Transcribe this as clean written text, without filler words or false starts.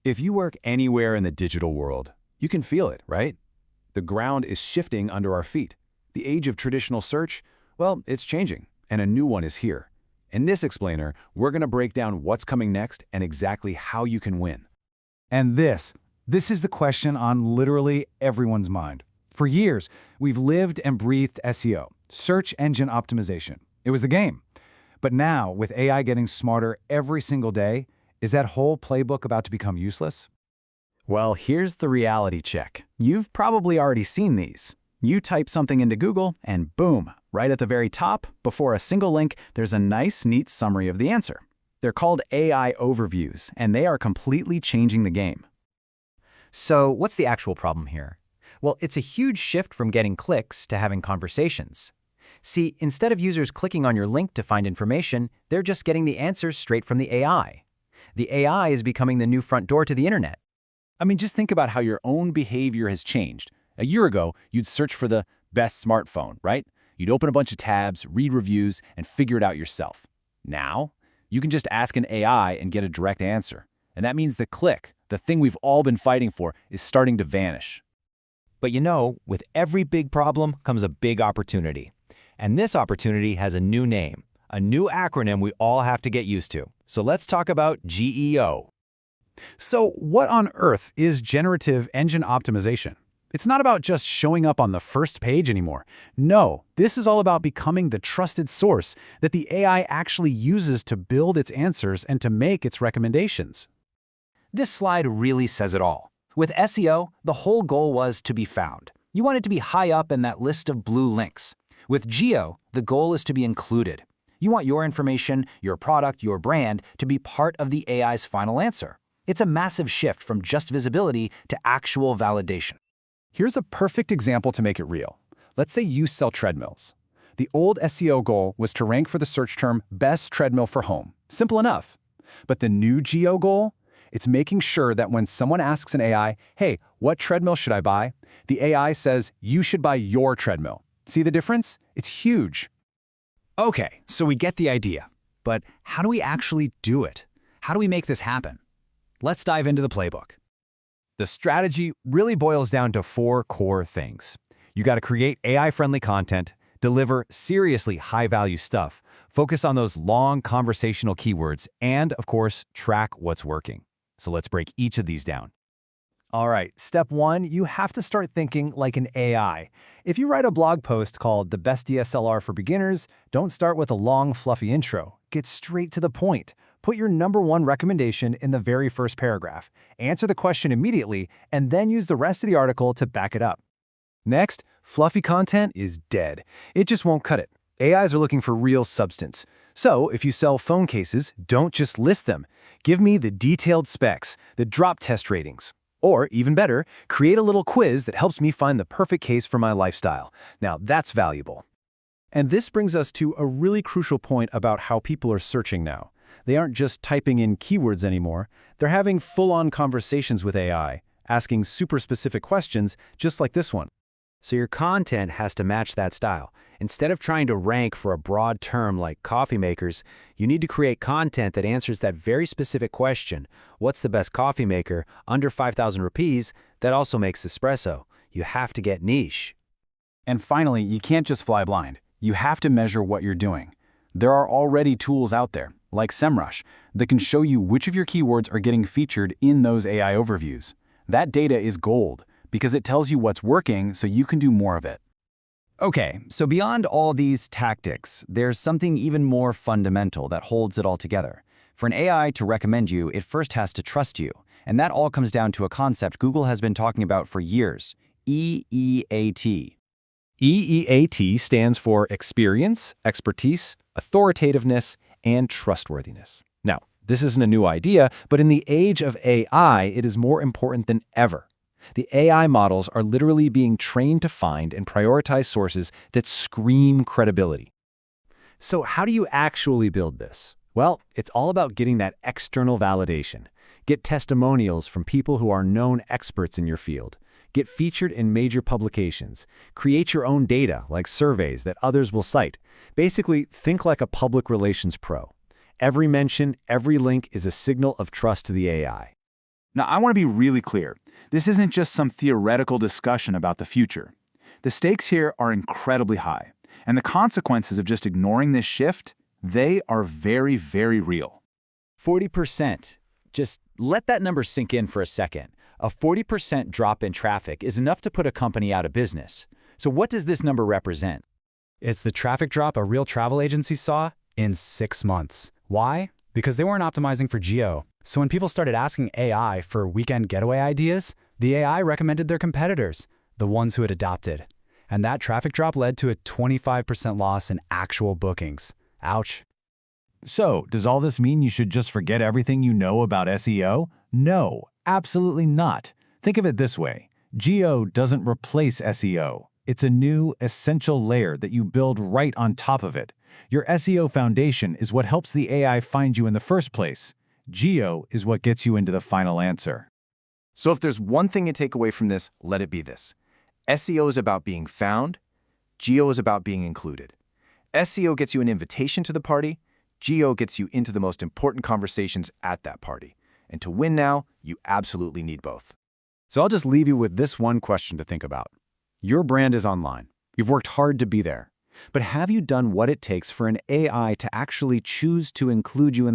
If you work anywhere in the digital world, you can feel it, right? The ground is shifting under our feet. The age of traditional search, well, it's changing, and a new one is here. In this explainer, we're going to break down what's coming next and exactly how you can win. And this is the question on literally everyone's mind. For years, we've lived and breathed SEO, search engine optimization. It was the game. But now, with AI getting smarter every single day, is that whole playbook about to become useless? Well, here's the reality check. You've probably already seen these. You type something into Google, and boom, right at the very top, before a single link, there's a nice, neat summary of the answer. They're called AI overviews, and they are completely changing the game. So what's the actual problem here? Well, it's a huge shift from getting clicks to having conversations. See, instead of users clicking on your link to find information, they're just getting the answers straight from the AI. The AI is becoming the new front door to the internet. I mean, just think about how your own behavior has changed. A year ago, you'd search for the best smartphone, right? You'd open a bunch of tabs, read reviews, and figure it out yourself. Now, you can just ask an AI and get a direct answer. And that means the click, the thing we've all been fighting for, is starting to vanish. But you know, with every big problem comes a big opportunity. And this opportunity has a new name, a new acronym we all have to get used to. So let's talk about GEO. So what on earth is Generative Engine Optimization? It's not about just showing up on the first page anymore. No, this is all about becoming the trusted source that the AI actually uses to build its answers and to make its recommendations. This slide really says it all. With SEO, the whole goal was to be found. You want it to be high up in that list of blue links. With GEO, the goal is to be included. You want your information, your product, your brand to be part of the AI's final answer. It's a massive shift from just visibility to actual validation. Here's a perfect example to make it real. Let's say you sell treadmills. The old SEO goal was to rank for the search term best treadmill for home. Simple enough. But the new GEO goal? It's making sure that when someone asks an AI, hey, what treadmill should I buy? The AI says, you should buy your treadmill. See the difference? It's huge. Okay, so we get the idea. But how do we actually do it? How do we make this happen? Let's dive into the playbook. The strategy really boils down to 4 core things. You got to create AI-friendly content, deliver seriously high-value stuff, focus on those long conversational keywords, and, of course, track what's working. So let's break each of these down. All right, step 1, you have to start thinking like an AI. If you write a blog post called The Best DSLR for Beginners, don't start with a long, fluffy intro. Get straight to the point. Put your #1 recommendation in the very first paragraph. Answer the question immediately, and then use the rest of the article to back it up. Next, fluffy content is dead. It just won't cut it. AIs are looking for real substance. So, if you sell phone cases, don't just list them. Give me the detailed specs, the drop test ratings. Or, even better, create a little quiz that helps me find the perfect case for my lifestyle. Now, that's valuable. And this brings us to a really crucial point about how people are searching now. They aren't just typing in keywords anymore. They're having full-on conversations with AI, asking super specific questions just like this one. So your content has to match that style. Instead of trying to rank for a broad term like coffee makers, you need to create content that answers that very specific question. What's the best coffee maker under 5,000 rupees that also makes espresso? You have to get niche. And finally, you can't just fly blind. You have to measure what you're doing. There are already tools out there, like SEMrush, that can show you which of your keywords are getting featured in those AI overviews. That data is gold, because it tells you what's working so you can do more of it. Okay, so beyond all these tactics, there's something even more fundamental that holds it all together. For an AI to recommend you, it first has to trust you. And that all comes down to a concept Google has been talking about for years, EEAT. EEAT stands for experience, expertise, authoritativeness, and trustworthiness. Now, this isn't a new idea, but in the age of AI, it is more important than ever. The AI models are literally being trained to find and prioritize sources that scream credibility. So how do you actually build this? Well, it's all about getting that external validation. Get testimonials from people who are known experts in your field. Get featured in major publications. Create your own data, like surveys that others will cite. Basically, think like a public relations pro. Every mention, every link is a signal of trust to the AI. Now, I want to be really clear. This isn't just some theoretical discussion about the future. The stakes here are incredibly high, and the consequences of just ignoring this shift, they are very, very real. 40%. Just let that number sink in for a second. A 40% drop in traffic is enough to put a company out of business. So what does this number represent? It's the traffic drop a real travel agency saw in 6 months. Why? Because they weren't optimizing for GEO. So when people started asking AI for weekend getaway ideas, the AI recommended their competitors, the ones who had adopted. And that traffic drop led to a 25% loss in actual bookings. Ouch. So, does all this mean you should just forget everything you know about SEO? No, absolutely not. Think of it this way. GEO doesn't replace SEO. It's a new, essential layer that you build right on top of it. Your SEO foundation is what helps the AI find you in the first place. GEO is what gets you into the final answer. So if there's one thing you take away from this, let it be this. SEO is about being found. GEO is about being included. SEO gets you an invitation to the party. GEO gets you into the most important conversations at that party. And to win now, you absolutely need both. So I'll just leave you with this one question to think about. Your brand is online. You've worked hard to be there. But have you done what it takes for an AI to actually choose to include you in the